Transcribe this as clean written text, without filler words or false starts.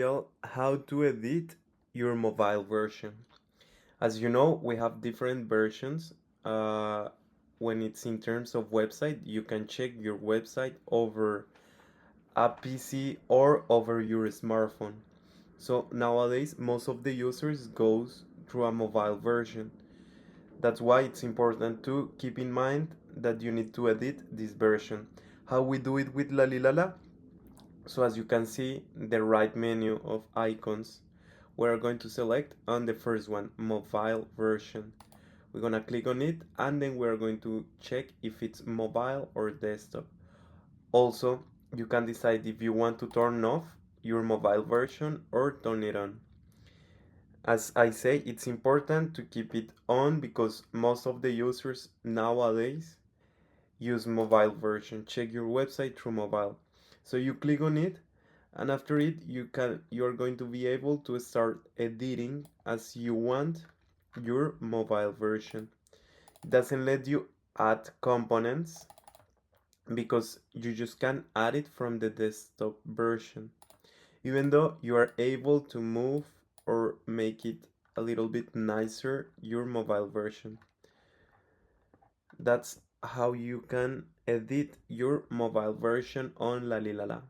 How to edit your mobile version. As you know, we have different versions. Uh, when it's in terms of website, you can check your website over a PC or over your smartphone. So nowadays, most of the users goes through a mobile version. That's why it's important to keep in mind that you need to edit this version. How we do it with Lalilala? So as you can see, the right menu of icons, we're going to select on the first one, mobile version. We're gonna click on it and then we're going to check if it's mobile or desktop. Also, you can decide if you want to turn off your mobile version or turn it on. As I say, it's important to keep it on because most of the users nowadays use mobile version. Check your website through mobile. So you click on it and after it you're going to be able to start editing as you want your mobile version. It doesn't let you add components because you just can add it from the desktop version, even though you are able to move or make it a little bit nicer your mobile version. That's how you can edit your mobile version on Lalilala.